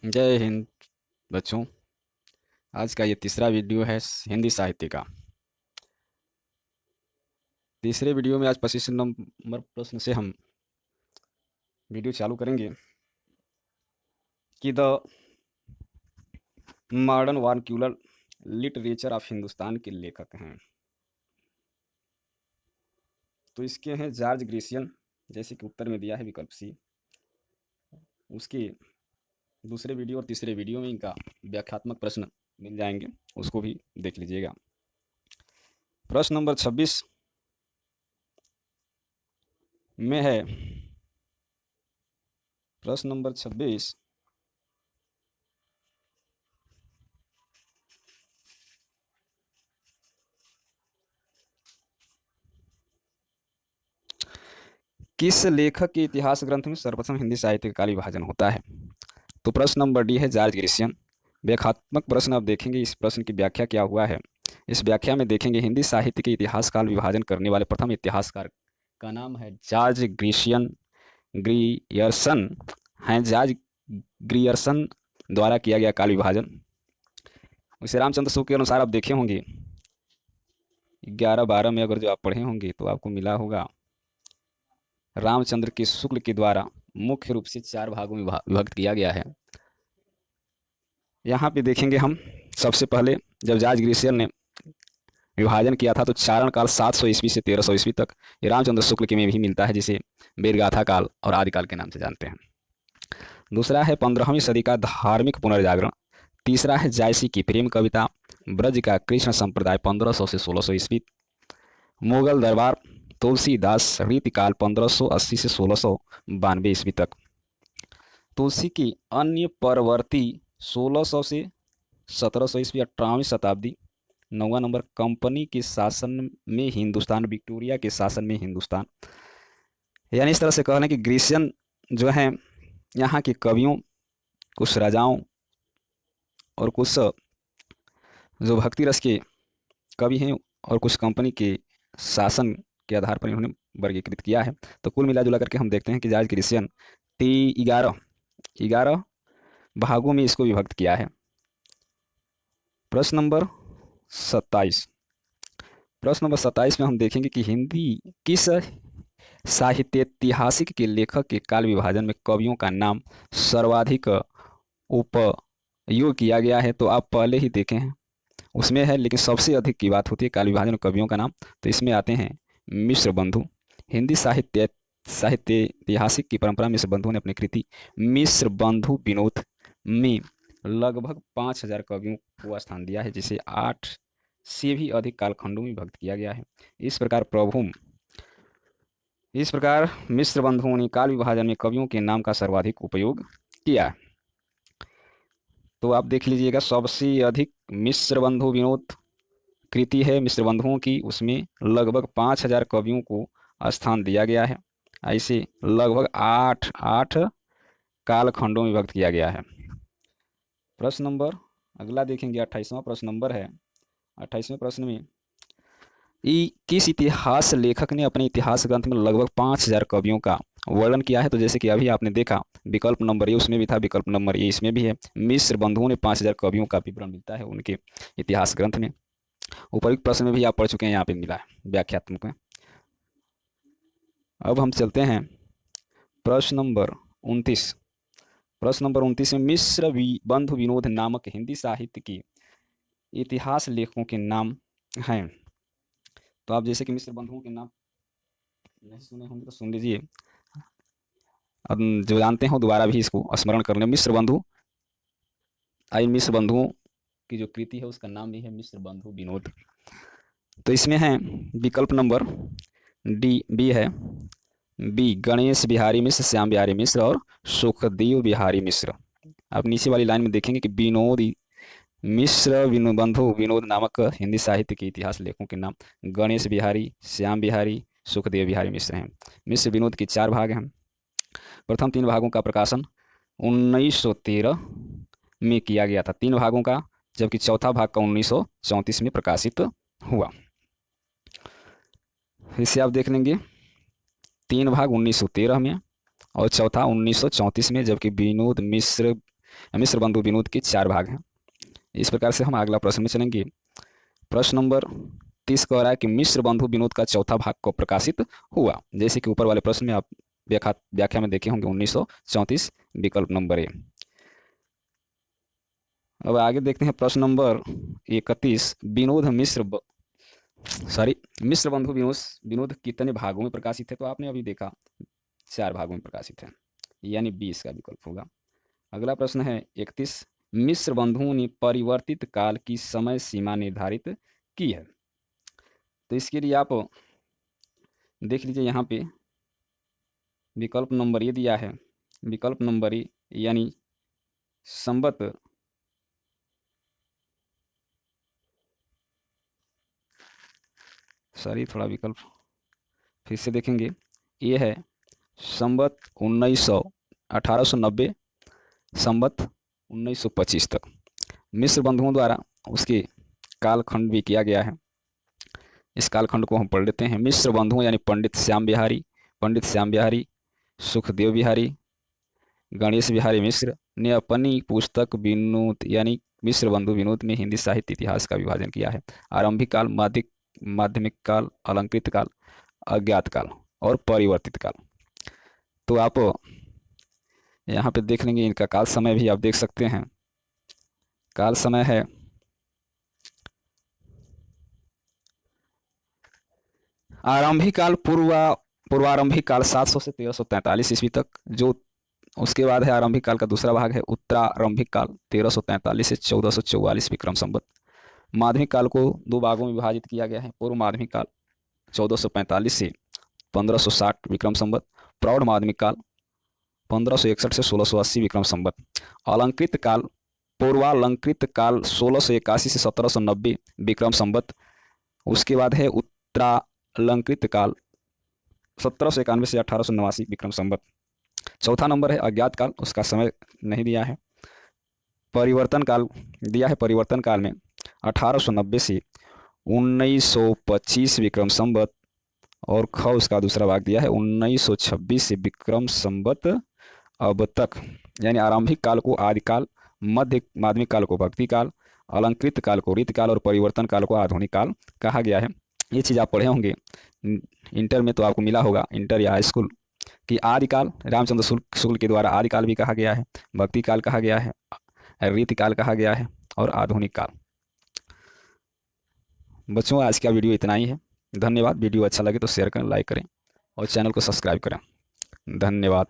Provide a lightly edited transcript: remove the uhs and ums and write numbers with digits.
जय हिंद बच्चों। आज का ये तीसरा वीडियो है हिंदी साहित्य का। तीसरे वीडियो में आज 25 नंबर प्रश्न से हम वीडियो चालू करेंगे कि the modern vernacular literature of Hindustan के लेखक हैं। तो इसके हैं जॉर्ज ग्रेशियन, जैसे कि उत्तर में दिया है विकल्प सी। उसके दूसरे वीडियो और तीसरे वीडियो में इनका व्याख्यात्मक प्रश्न मिल जाएंगे, उसको भी देख लीजिएगा। प्रश्न नंबर 26 में है, प्रश्न नंबर 26 किस लेखक के इतिहास ग्रंथ में सर्वप्रथम हिंदी साहित्य का काल विभाजन होता है? तो प्रश्न नंबर डी है जॉर्ज ग्रेशियन। व्याख्यात्मक प्रश्न अब देखेंगे, इस प्रश्न की व्याख्या क्या हुआ है। इस व्याख्या में देखेंगे हिंदी साहित्य के इतिहास काल विभाजन करने वाले प्रथम इतिहासकार का नाम है जॉर्ज ग्रेशियन ग्रियर्सन है। जॉर्ज ग्रियर्सन द्वारा किया गया काल विभाजन उसे रामचंद्र शुक्ल के अनुसार आप देखे होंगे 11-12 में, अगर जो आप पढ़े होंगे तो आपको मिला होगा रामचंद्र के शुक्ल के द्वारा मुख्य रूप से 4 भागों में विभक्त किया गया है। यहाँ पे देखेंगे हम सबसे पहले जब जॉर्ज ग्रेशियन ने विभाजन किया था तो चारण काल 700 ईस्वी से 1300 ईस्वी तक ये रामचंद्र शुक्ल के में भी मिलता है, जिसे वेदगाथा काल और आदिकाल के नाम से जानते हैं। दूसरा है 15वीं सदी का धार्मिक पुनर्जागरण। तीसरा है जायसी की प्रेम कविता। ब्रज का कृष्ण संप्रदाय 1500 से 1600 ईस्वी। मुगल दरबार तुलसीदास रीतिकाल 1580 से 1692 ईस्वी तक। तुलसी की अन्य परवर्ती 1600 से 1700 ईस्वी 18वीं शताब्दी। 9वां नंबर कंपनी के शासन में हिंदुस्तान, विक्टोरिया के शासन में हिंदुस्तान। यानी इस तरह से कहना कि ग्रीसियन जो है यहाँ के कवियों, कुछ राजाओं और कुछ जो भक्ति रस के कवि हैं और कुछ कंपनी के शासन के आधार पर इन्होंने वर्गीकृत किया है। तो कुल मिला जुला करके हम देखते हैं कि जॉर्ज ग्रेशियन 11 भागों में इसको विभक्त किया है। प्रश्न नंबर 27 प्रश्न नंबर 27 में हम देखेंगे कि हिंदी किस साहित्य ऐतिहासिक के लेखक के काल विभाजन में कवियों का नाम सर्वाधिक उपयोग किया गया है। तो आप पहले ही देखे हैं उसमें है, लेकिन सबसे अधिक की बात होती है काल विभाजन कवियों का नाम, तो इसमें आते हैं मिश्र बंधु। हिंदी साहित्य ऐतिहासिक की परंपरा मिश्र बंधु ने अपनी कृति मिश्र बंधु विनोद में लगभग 5000 कवियों को स्थान दिया है, जिसे 8 से भी अधिक कालखंडों में विभक्त किया गया है। इस प्रकार मिश्र बंधुओं ने काल विभाजन में कवियों के नाम का सर्वाधिक उपयोग किया। तो आप देख लीजिएगा, सबसे अधिक मिश्र बंधु विनोद कृति है मिश्र बंधुओं की, उसमें लगभग 5000 कवियों को स्थान दिया गया है। ऐसे लगभग आठ कालखंडों में विभक्त किया गया है। प्रश्न नंबर अगला देखेंगे, 28वां प्रश्न नंबर है। 28वें प्रश्न में किस इतिहास लेखक ने अपने इतिहास ग्रंथ में लगभग 5000 कवियों का वर्णन किया है? तो जैसे कि अभी आपने देखा विकल्प नंबर ए उसमें भी था, विकल्प नंबर ए इसमें भी है। मिश्र बंधुओं ने 5000 कवियों का विवरण मिलता है उनके इतिहास ग्रंथ में। उपयुक्त प्रश्न में भी आप पढ़ चुके हैं, यहाँ पे मिला है व्याख्यात्मक में। अब हम चलते हैं प्रश्न नंबर 29। प्रश्न नंबर 29 में मिश्र बंधु विनोद नामक हिंदी साहित्य के इतिहास लेखकों के नाम हैं। तो आप जैसे कि मिश्र बंधुओं के नाम नहीं सुने होंगे तो सुन लीजिए, अब जो जानते हो दोबारा भी इसको स्मरण कर लें। मिश्र बंधुओं की जो कृति है उसका नाम भी है मिश्र बंधु विनोद। तो इसमें है विकल्प नंबर बी है बी गणेश बिहारी मिश्र, श्याम बिहारी मिश्र और सुखदेव बिहारी मिश्र। अब नीचे वाली लाइन में देखेंगे कि विनोद मिश्र बंधु विनोद नामक हिंदी साहित्य के इतिहास लेखकों के नाम गणेश बिहारी, श्याम बिहारी, सुखदेव बिहारी मिश्र हैं। मिश्र विनोद के 4 भाग हैं। प्रथम 3 भागों का प्रकाशन 1913 में किया गया था, 3 भागों का, जबकि चौथा भाग का 1934 में प्रकाशित हुआ। इसे आप देख लेंगे, 3 भाग 1913 में और चौथा 1934 में, जबकि विनोद मिश्र मिश्र बंधु विनोद के 4 भाग हैं। इस प्रकार से हम अगला प्रश्न में चलेंगे। प्रश्न नंबर 30 कह रहा है कि मिश्र बंधु विनोद का चौथा भाग कब प्रकाशित हुआ। जैसे कि ऊपर वाले प्रश्न में आप व्याख्या में देखे होंगे 1934, विकल्प नंबर ए। अब आगे देखते हैं प्रश्न नंबर 31। मिश्र बंधु विनोद कितने भागों में प्रकाशित है। तो आपने अभी देखा 4 भागों में प्रकाशित है, यानी 20 का विकल्प होगा। अगला प्रश्न है 31। मिश्र बंधुओं ने परिवर्तित काल की समय सीमा निर्धारित की है। तो इसके लिए आप देख लीजिए, यहाँ पे विकल्प नंबर ए दिया है। विकल्प नंबर ए यानी संवत थोड़ा विकल्प फिर से देखेंगे। ये है संवत 1890 संवत 1925 तक मिश्र बंधुओं द्वारा उसके कालखंड भी किया गया है। इस कालखंड को हम पढ़ लेते हैं। मिश्र बंधुओं यानी पंडित श्याम बिहारी, सुखदेव बिहारी, गणेश बिहारी मिश्र ने अपनी पुस्तक विनोद यानी मिश्र बंधु विनोद में हिंदी साहित्य इतिहास का विभाजन किया है। आरंभिक काल, माध्यमिक काल, अलंकृत काल, अज्ञात काल और परिवर्तित काल। तो आप यहाँ पे देख लेंगे, इनका काल समय भी आप देख सकते हैं। काल समय है आरंभिक काल, पूर्वारंभिक काल 700 से 1343 ईस्वी तक। जो उसके बाद है आरंभिक काल का दूसरा भाग है उत्तरारंभिक काल 1343 से 1444 विक्रम संवत। माध्यमिक काल को 2 भागों में विभाजित किया गया है। पूर्व माध्यमिक काल 1445 से 1560 विक्रम संवत। प्रौढ़ माध्यमिक काल 1561 से 1680 विक्रम संवत। अलंकृत काल, पूर्वालंकृत काल 1681 से 1790 विक्रम संवत। उसके बाद है उत्तरालंकृत काल 1791 से 1889 विक्रम संवत। चौथा नंबर है अज्ञात काल, उसका समय नहीं दिया है। परिवर्तन काल दिया है। परिवर्तन काल में 1890 से 1925 विक्रम संवत और ख उसका दूसरा भाग दिया है 1926 से विक्रम संवत अब तक। यानी आरंभिक काल को आदि काल, मध्य माध्यमिक काल को भक्ति काल, अलंकृत काल को रीत काल और परिवर्तन काल को आधुनिक काल कहा गया है। ये चीज़ आप पढ़े होंगे इंटर में, तो आपको मिला होगा इंटर या हाई स्कूल कि आदिकाल रामचंद्र शुक्ल के द्वारा आदिकाल भी कहा गया है, भक्ति काल कहा गया है, रीति काल कहा गया है और आधुनिक काल। बच्चों, आज का वीडियो इतना ही है। धन्यवाद। वीडियो अच्छा लगे तो शेयर करें, लाइक करें और चैनल को सब्सक्राइब करें। धन्यवाद।